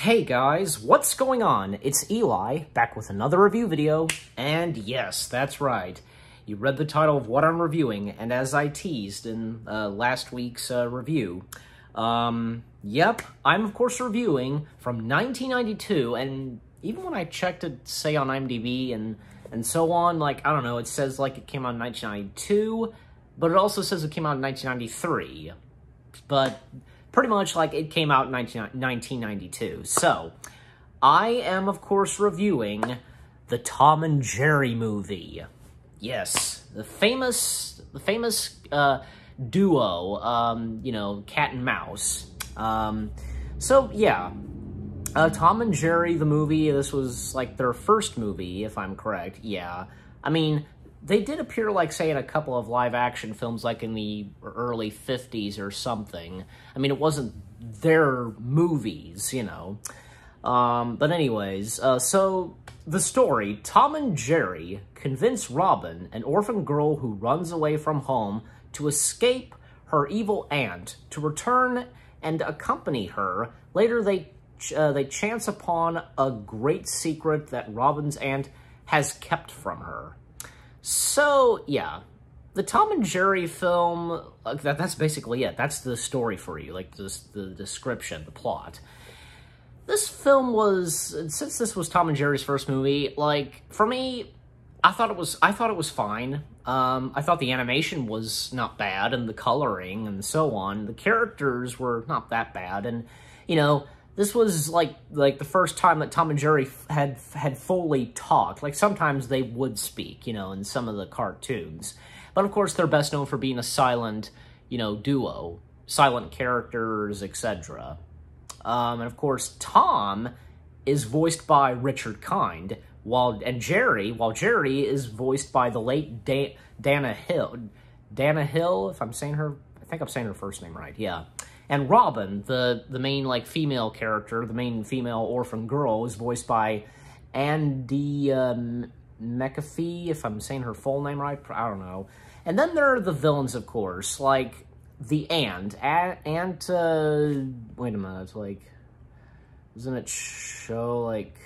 Hey guys, what's going on? It's Eli, back with another review video, and yes, that's right. You read the title of what I'm reviewing, and as I teased in last week's review, yep, I'm of course reviewing from 1992, and even when I checked it, say, on IMDb and so on, like, I don't know, it says, like, it came out in 1992, but it also says it came out in 1993, but pretty much, like, it came out in 1992. So, I am, of course, reviewing the Tom and Jerry movie. Yes, the famous duo, you know, cat and mouse. So, yeah, Tom and Jerry, the movie, this was, like, their first movie, if I'm correct. Yeah, I mean, they did appear, like, say, in a couple of live-action films, like in the early 50s or something. I mean, it wasn't their movies, you know. But anyways, so the story, Tom and Jerry convince Robin, an orphan girl who runs away from home, to escape her evil aunt, to return and accompany her. Later, they chance upon a great secret that Robin's aunt has kept from her. So, yeah, the Tom and Jerry film, that's basically it. That's the story for you, like, the description, the plot. This film was, since this was Tom and Jerry's first movie, like, for me, I thought it was fine. I thought the animation was not bad, and the coloring and so on. The characters were not that bad, and, you know, this was, like the first time that Tom and Jerry had fully talked. Like, sometimes they would speak, you know, in some of the cartoons. But, of course, they're best known for being a silent, you know, duo. Silent characters, etc. And, of course, Tom is voiced by Richard Kind, while Jerry is voiced by the late Dana Hill. Dana Hill, if I'm saying her... I think I'm saying her first name right, yeah. And Robin, the main, like, female character, the main female orphan girl, is voiced by Andy McAfee, if I'm saying her full name right. I don't know. And then there are the villains, of course, like the Aunt, wait a minute, like, doesn't it show, like,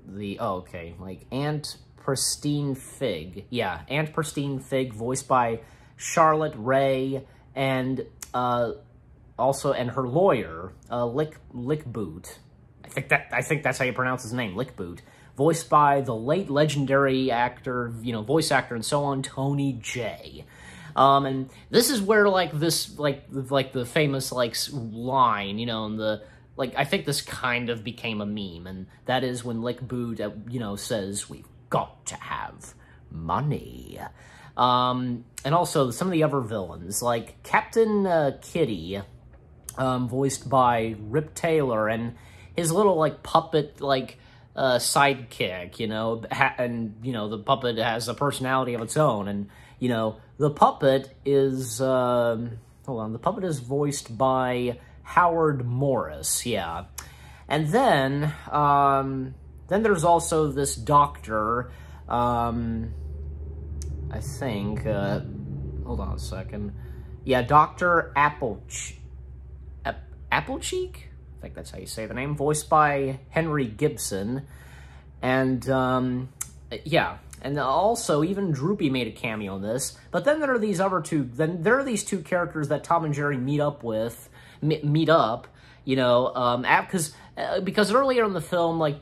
like, Aunt Pristine Fig. Yeah, Aunt Pristine Fig, voiced by Charlotte Rae, and also, and her lawyer, Lickboot. I think that's how you pronounce his name, Lickboot. Voiced by the late legendary actor, you know, voice actor and so on, Tony Jay. And this is where, like, this, like the famous, like, line, you know, and the, like, I think this kind of became a meme, and that is when Lickboot, you know, says, "We've got to have money." And also, some of the other villains, like Captain Kitty, voiced by Rip Taylor, and his little, like, puppet, like, sidekick, you know, and, you know, the puppet has a personality of its own, and, you know, the puppet is, the puppet is voiced by Howard Morris, yeah. And then there's also this doctor, I think, hold on a second. Yeah, Dr. Applecheek? I think that's how you say the name. Voiced by Henry Gibson. And, yeah. And also, even Droopy made a cameo in this. But then there are these other two, these two characters that Tom and Jerry meet up, you know, because earlier in the film, like,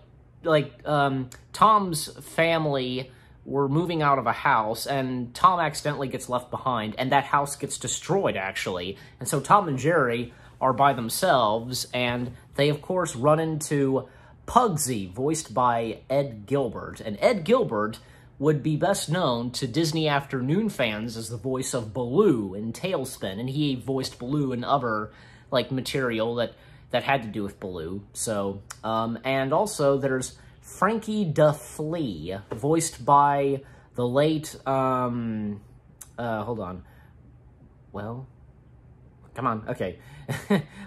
Tom's family were moving out of a house, and Tom accidentally gets left behind, and that house gets destroyed, actually. And so Tom and Jerry are by themselves, and they, of course, run into Pugsy, voiced by Ed Gilbert. And Ed Gilbert would be best known to Disney Afternoon fans as the voice of Baloo in Tailspin, and he voiced Baloo in other, like, material that had to do with Baloo. So, and also there's Frankie Duffley, voiced by the late, hold on. Well, come on, okay.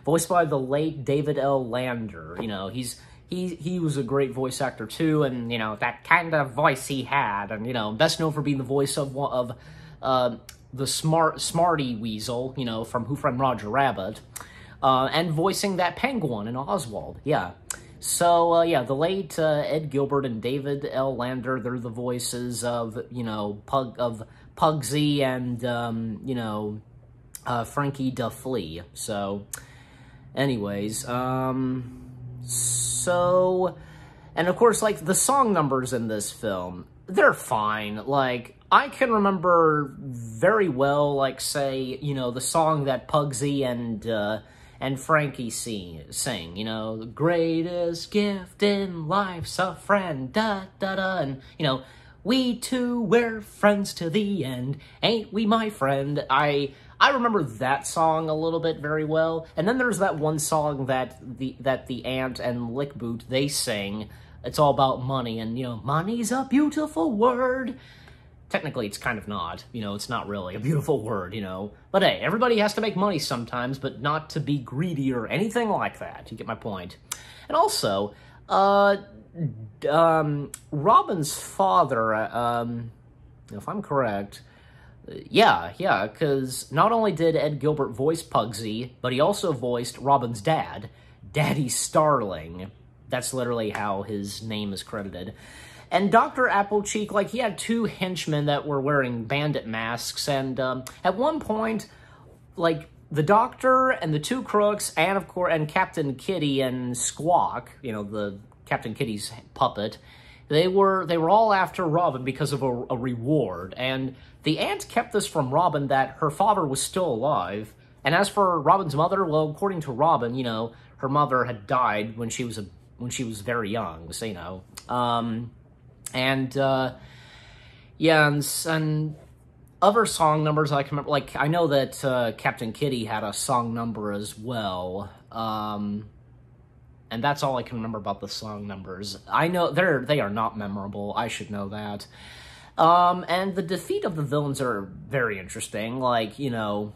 Voiced by the late David L. Lander. You know, he was a great voice actor too, and, you know, that kind of voice he had, and, you know, best known for being the voice of the Smarty Weasel, you know, from Who Framed Roger Rabbit. and voicing that penguin in Oswald, yeah. So, yeah, the late Ed Gilbert and David L. Lander, they're the voices of, you know, Pugsy and, you know, Frankie Duffley. So, anyways, so, and of course, like, the song numbers in this film, they're fine. Like, I can remember very well, like, say, you know, the song that Pugsy and Frankie sing, you know, the greatest gift in life's a friend, da-da-da, and, you know, we two, we're friends to the end, ain't we, my friend? I remember that song a little bit very well, and then there's that one song that the Ant and Lick Boot, they sing. It's all about money, and, you know, money's a beautiful word. Technically, it's kind of not. You know, it's not really a beautiful word, you know. But hey, everybody has to make money sometimes, but not to be greedy or anything like that. You get my point. And also, Robin's father, if I'm correct, yeah, because not only did Ed Gilbert voice Pugsy, but he also voiced Robin's dad, Daddy Starling. That's literally how his name is credited. And Dr. Applecheek, like, he had two henchmen that were wearing bandit masks, and at one point, like, the Doctor and the two crooks, and of course, and Captain Kitty and Squawk, you know, the Captain Kitty's puppet, they were all after Robin because of a reward, and the Ant kept this from Robin that her father was still alive, and as for Robin's mother, well, according to Robin, you know, her mother had died when she was very young, so, you know, yeah, and other song numbers I can remember, like, I know that Captain Kitty had a song number as well, and that's all I can remember about the song numbers. I know they are not memorable, I should know that. And the defeat of the villains are very interesting, like, you know,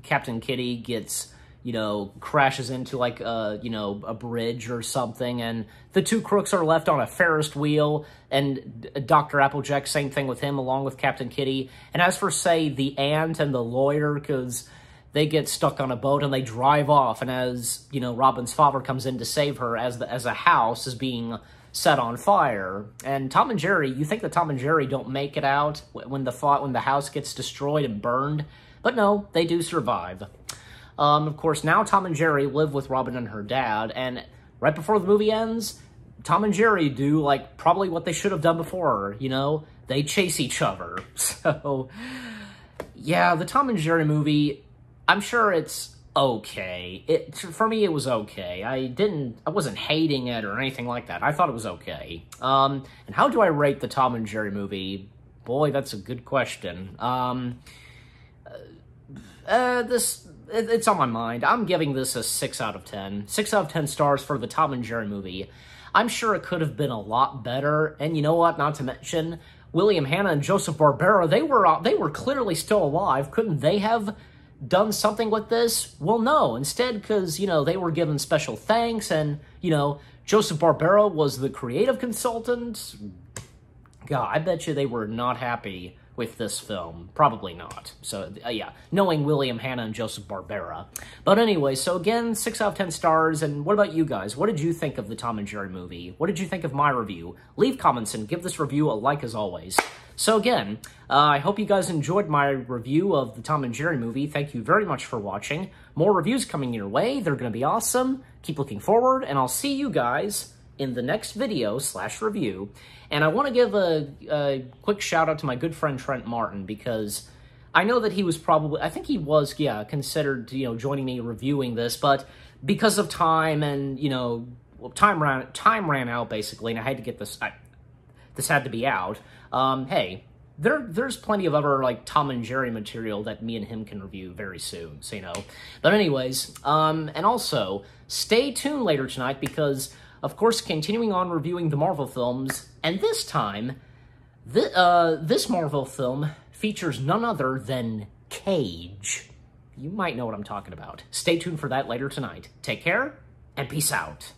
Captain Kitty gets, you know, crashes into, like, you know, a bridge or something, and the two crooks are left on a Ferris wheel, and Dr. Applejack, same thing with him, along with Captain Kitty. And as for, say, the Ant and the lawyer, because they get stuck on a boat and they drive off, and as, you know, Robin's father comes in to save her as a house is being set on fire. And Tom and Jerry, you think that Tom and Jerry don't make it out when the house gets destroyed and burned, but no, they do survive. Of course, now Tom and Jerry live with Robin and her dad, and right before the movie ends, Tom and Jerry do, like, probably what they should have done before, you know? They chase each other. So, yeah, the Tom and Jerry movie, I'm sure it's okay. For me, it was okay. I wasn't hating it or anything like that. I thought it was okay. And how do I rate the Tom and Jerry movie? Boy, that's a good question. It's on my mind. I'm giving this a 6 out of 10. 6 out of 10 stars for the Tom and Jerry movie. I'm sure it could have been a lot better, and you know what, not to mention, William Hanna and Joseph Barbera, they were clearly still alive. Couldn't they have done something with this? Well, no. Instead, because, you know, they were given special thanks, and, you know, Joseph Barbera was the creative consultant. God, I bet you they were not happy with this film. Probably not. So, yeah, knowing William Hanna and Joseph Barbera. But anyway, so again, 6 out of 10 stars, and what about you guys? What did you think of the Tom and Jerry movie? What did you think of my review? Leave comments and give this review a like as always. So again, I hope you guys enjoyed my review of the Tom and Jerry movie. Thank you very much for watching. More reviews coming your way. They're going to be awesome. Keep looking forward, and I'll see you guys in the next video/review. And I want to give a quick shout out to my good friend Trent Martin, because I know that he was probably, I think he was, yeah, considered, you know, joining me reviewing this, but because of time and, you know, time ran out basically, and I had to get this, this had to be out. Hey, there's plenty of other, like, Tom and Jerry material that me and him can review very soon, so, you know. But anyways, and also, stay tuned later tonight, because, of course, continuing on reviewing the Marvel films, and this time, this Marvel film features none other than Cage. You might know what I'm talking about. Stay tuned for that later tonight. Take care, and peace out.